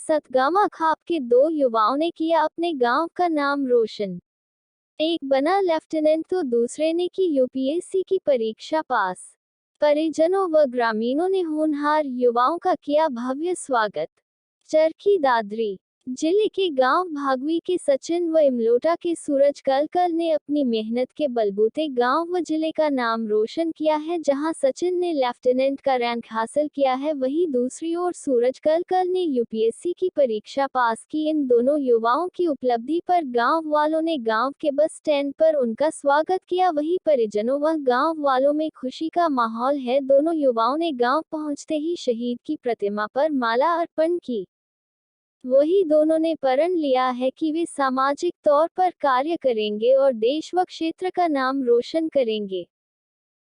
सतगामा खाप के 2 युवाओं ने किया अपने गांव का नाम रोशन। एक बना लेफ्टिनेंट तो दूसरे ने की यूपीएससी की परीक्षा पास। परिजनों व ग्रामीणों ने होनहार युवाओं का किया भव्य स्वागत। चरखी दादरी जिले के गांव भागवी के सचिन व इमलोटा के सूरज कलकल ने अपनी मेहनत के बलबूते गांव व जिले का नाम रोशन किया है। जहां सचिन ने लेफ्टिनेंट का रैंक हासिल किया है, वहीं दूसरी ओर सूरज कलकल ने यूपीएससी की परीक्षा पास की। इन दोनों युवाओं की उपलब्धि पर गांव वालों ने गांव के बस स्टैंड पर उनका स्वागत किया। वहीं परिजनों व गांव वालों में खुशी का माहौल है। दोनों युवाओं ने गांव पहुंचते ही शहीद की प्रतिमा पर माला अर्पण की। वही दोनों ने प्रण लिया है कि वे सामाजिक तौर पर कार्य करेंगे और देश व क्षेत्र का नाम रोशन करेंगे।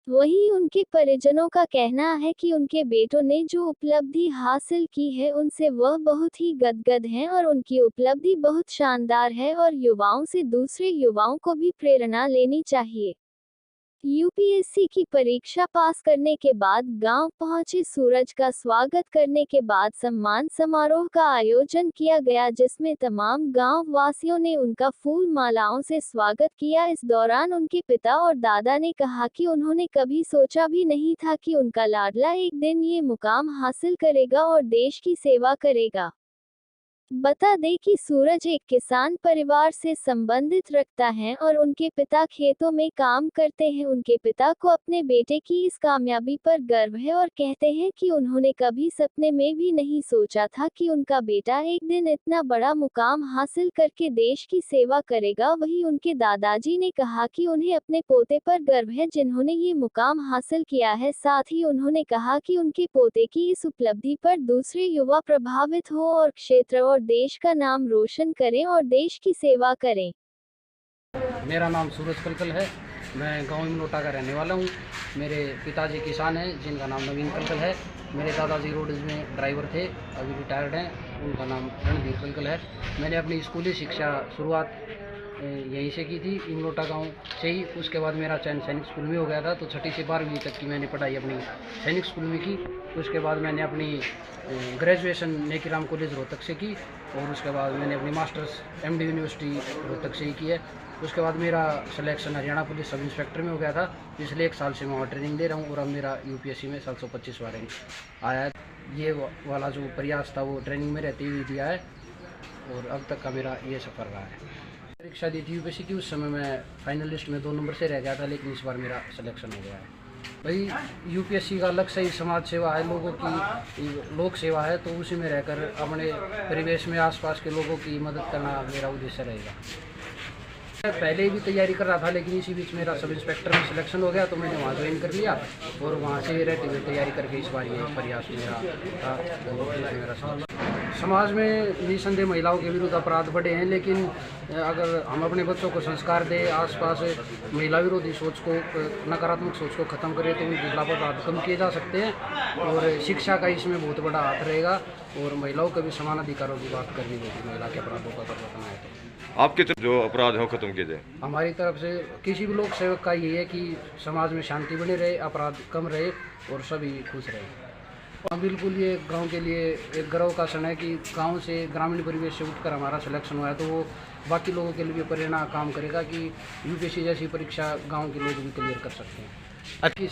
वहीं उनके परिजनों का कहना है कि उनके बेटों ने जो उपलब्धि हासिल की है, उनसे वह बहुत ही गदगद हैं और उनकी उपलब्धि बहुत शानदार है और युवाओं से दूसरे युवाओं को भी प्रेरणा लेनी चाहिए। यूपीएससी की परीक्षा पास करने के बाद गांव पहुंचे सूरज का स्वागत करने के बाद सम्मान समारोह का आयोजन किया गया, जिसमें तमाम गांव वासियों ने उनका फूल मालाओं से स्वागत किया। इस दौरान उनके पिता और दादा ने कहा कि उन्होंने कभी सोचा भी नहीं था कि उनका लाडला एक दिन ये मुकाम हासिल करेगा और देश की सेवा करेगा। बता दें कि सूरज एक किसान परिवार से संबंधित रखता है और उनके पिता खेतों में काम करते हैं। उनके पिता को अपने बेटे की इस कामयाबी पर गर्व है और कहते हैं कि उन्होंने कभी सपने में भी नहीं सोचा था कि उनका बेटा एक दिन इतना बड़ा मुकाम हासिल करके देश की सेवा करेगा। वहीं उनके दादाजी ने कहा कि उन्हें अपने पोते पर गर्व है, जिन्होंने ये मुकाम हासिल किया है। साथ ही उन्होंने कहा कि उनके पोते की इस उपलब्धि पर दूसरे युवा प्रभावित हो और क्षेत्र और देश का नाम रोशन करें और देश की सेवा करें। मेरा नाम सूरज कलकल है। मैं गांव इमलोटा का रहने वाला हूं। मेरे पिताजी किसान हैं, जिनका नाम नवीन कलकल है। मेरे दादाजी रोडवेज में ड्राइवर थे, अभी रिटायर्ड हैं, उनका नाम रणधीर कलकल है। मैंने अपनी स्कूली शिक्षा शुरुआत यहीं से की थी, इमलोटा गांव से ही। उसके बाद मेरा चयन सैनिक स्कूल में हो गया था, तो 6ठी से 12वीं तक की मैंने पढ़ाई अपनी सैनिक स्कूल में की। उसके बाद मैंने अपनी ग्रेजुएशन नेकीराम कॉलेज रोहतक से की और उसके बाद मैंने अपनी मास्टर्स एमडी यूनिवर्सिटी रोहतक से ही की है। उसके बाद मेरा selection Haryana police sub inspector में हो गया था। पिछले 1 साल से मैं वहाँ ट्रेनिंग दे रहा हूँ और अब मेरा यूपीएससी में 725 रैंक आया है। ये वाला जो प्रयास था वो ट्रेनिंग में रहते हुए दिया है और अब तक का मेरा ये सफ़र रहा है। परीक्षा दी थी यूपीएससी की, उस समय मैं फाइनलिस्ट में 2 नंबर से रह गया था, लेकिन इस बार मेरा सिलेक्शन हो गया है। भाई यूपीएससी का लक्ष्य ही समाज सेवा है, लोगों की लोक सेवा है, तो उसी में रहकर अपने परिवेश में आसपास के लोगों की मदद करना मेरा उद्देश्य रहेगा। मैं पहले भी तैयारी कर रहा था, लेकिन इसी बीच मेरा सब इंस्पेक्टर में सिलेक्शन हो गया, तो मैंने वहाँ ज्वाइन कर लिया और वहाँ से रहते हुए तैयारी करके इस बार ये प्रयास मेरा था। समाज में निसंदेह महिलाओं के विरुद्ध अपराध बढ़े हैं, लेकिन अगर हम अपने बच्चों को संस्कार दें, आसपास महिला विरोधी सोच को, नकारात्मक सोच को ख़त्म करें, तो उनके खिलाफ अपराध कम किए जा सकते हैं। और शिक्षा का इसमें बहुत बड़ा हाथ रहेगा और महिलाओं के भी समान अधिकारों की बात करनी होगी। महिला के अपराधों का करना है तो आपकी तरफ जो अपराध है खत्म किए जाए। हमारी तरफ से किसी भी लोक सेवक का ये है कि समाज में शांति बनी रहे, अपराध कम रहे और सभी खुश रहे। बिल्कुल ये गांव के लिए एक गर्व का क्षण है कि गांव से, ग्रामीण परिवेश से उठकर हमारा सिलेक्शन हुआ है, तो वो बाकी लोगों के लिए भी प्रेरणा काम करेगा कि यूपीएससी जैसी परीक्षा गांव के लोग भी क्लियर कर सकते हैं। अच्छी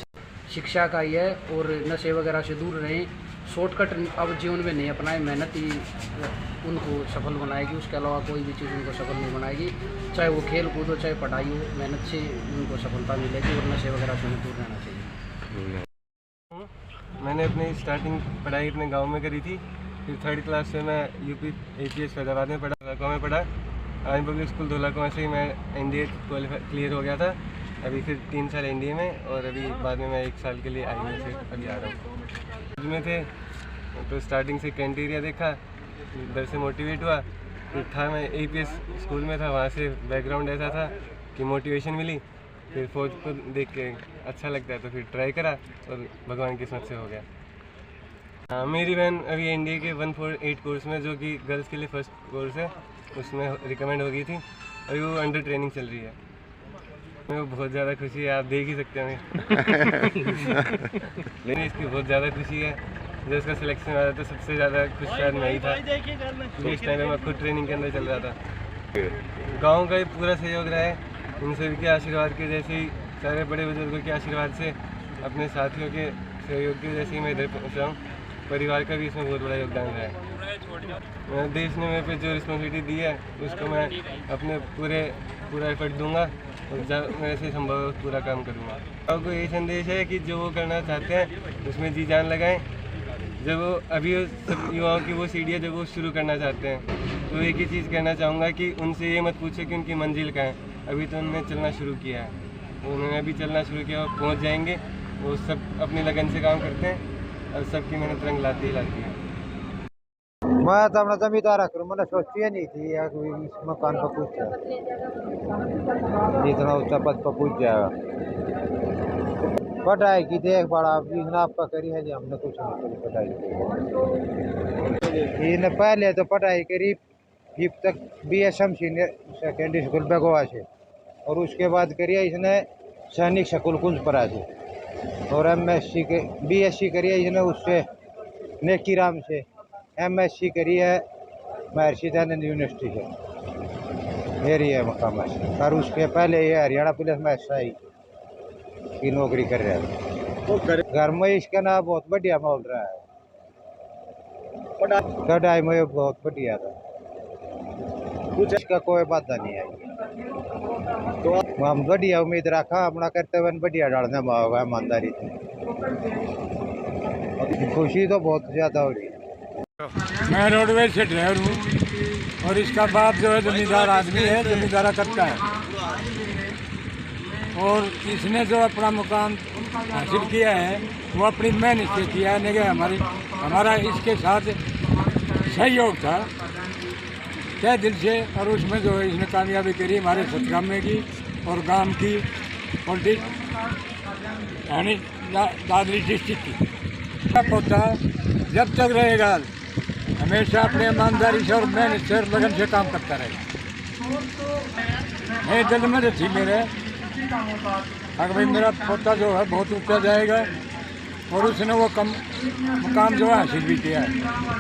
शिक्षा का ये है और नशे वगैरह से दूर रहें। शॉर्टकट अब जीवन में नहीं अपनाएं, मेहनत ही उनको सफल बनाएगी, उसके अलावा कोई भी चीज़ उनको सफल नहीं बनाएगी। चाहे वो खेल कूद हो, चाहे पढ़ाई हो, मेहनत से उनको सफलता मिलेगी और नशे वगैरह से दूर रहना चाहिए। मैंने अपनी स्टार्टिंग पढ़ाई अपने गांव में करी थी, फिर 3rd क्लास से मैं यूपी एपीएस फैजाबाद में पढ़ा, गाँव में पढ़ा। आर्मी पब्लिक स्कूल धोलाकुआं से ही मैं एनडीए क्लियर हो गया था। अभी फिर 3 साल एनडीए में और अभी बाद में मैं 1 साल के लिए आईएमए से अभी आ रहा हूँ। में थे तो स्टार्टिंग से कैंटीरिया देखा, इधर से मोटिवेट हुआ। फिर था मैं एपीएस स्कूल में था, वहाँ से बैकग्राउंड ऐसा था कि मोटिवेशन मिली। फिर फौज को देख के अच्छा लगता है तो फिर ट्राई करा और भगवान की किस्मत से हो गया। हाँ, मेरी बहन अभी एनडीए के 148 कोर्स में, जो कि गर्ल्स के लिए फर्स्ट कोर्स है, उसमें रिकमेंड हो गई थी। अभी वो अंडर ट्रेनिंग चल रही है। मेरे को बहुत ज़्यादा खुशी है, आप देख ही सकते हैं। लेकिन इसकी बहुत ज़्यादा खुशी है, जब उसका सिलेक्शन आया तो सबसे ज़्यादा खुश शायद मैं ही था, क्योंकि इस टाइम में मैं खुद ट्रेनिंग के अंदर चल रहा था। गांव का ही पूरा सहयोग रहा है, उन सभी के आशीर्वाद के जैसे ही, सारे बड़े बुजुर्गों के आशीर्वाद से, अपने साथियों के सहयोग की वजह से मैं इधर पहुँचा हूँ। परिवार का भी इसमें बहुत बड़ा योगदान रहा है। देश ने मेरे पे जो रिस्पॉन्सिबिलिटी दी है उसको मैं अपने पूरा एफर्ट दूंगा और मेरे से संभव पूरा काम करूंगा। और को यही संदेश है कि जो वो करना चाहते हैं उसमें जी जान लगाएं। जब वो अभी सब युवाओं की वो सीढ़ी है जब वो शुरू करना चाहते हैं, तो एक ही चीज़ कहना चाहूँगा कि उनसे ये मत पूछे कि उनकी मंजिल कहाँ है। अभी तो उन्होंने चलना शुरू किया है, उन्होंने अभी चलना शुरू किया, वो पहुँच जाएंगे। वो सब अपनी लगन से काम करते हैं और सबकी मेहनत रंग लाती ही लाती है। मैं तो अपना जमींदार करूँ, मैंने सोची नहीं थी यार इस मकान पर पूछ जाए, इतना ऊंचा पद पर पूछ जाएगा। पढ़ाई की देखभाल आपका करी है जी, हमने कुछ नहीं करी पढ़ाई की। इसने पहले तो पढ़ाई करी 5th तक BSM सीनियर सेकेंडरी स्कूल बेगवा से, और उसके बाद करिए इसने सैनिक स्कूल कुंजपरा से, और MSc के BSc करिए इसने उससे नेकीराम से, MSc करी है महर्षि दयानंद यूनिवर्सिटी से, ये रही है मकाम से। और उसके पहले ये हरियाणा पुलिस में SI की नौकरी कर रहा है। तो घर में इसका ना बहुत बढ़िया माहौल रहा है, पढ़ाई में बहुत बढ़िया था, कुछ इसका कोई बाधा नहीं आई। तो हम बढ़िया उम्मीद रखा, अपना करते हुए बढ़िया डालने में होगा ईमानदारी से। खुशी तो बहुत ज़्यादा हो रही है। मैं रोडवेज से ड्राइवर हूँ और इसका बाप जो है जमींदार आदमी है, जमींदारा करता है, और इसने जो अपना मुकाम हासिल किया है वो अपनी मेहनत से किया है। नहीं हमारा इसके साथ सहयोग था तय दिल से, और उसमें जो है इसने कामयाबी करी हमारे सतगामे की और गांव की पॉलिटिक्स यानी दादरी डिस्ट्रिक्ट की। पोता जब तक रहेगा हमेशा अपने ईमानदारी से और मेहनत से और लगन से काम करता रहेगा। मेरे दिल में तो थी मेरे अगर भाई मेरा पोता जो है बहुत ऊँचा जाएगा, और उसने वो मुकाम जो है हासिल भी किया है।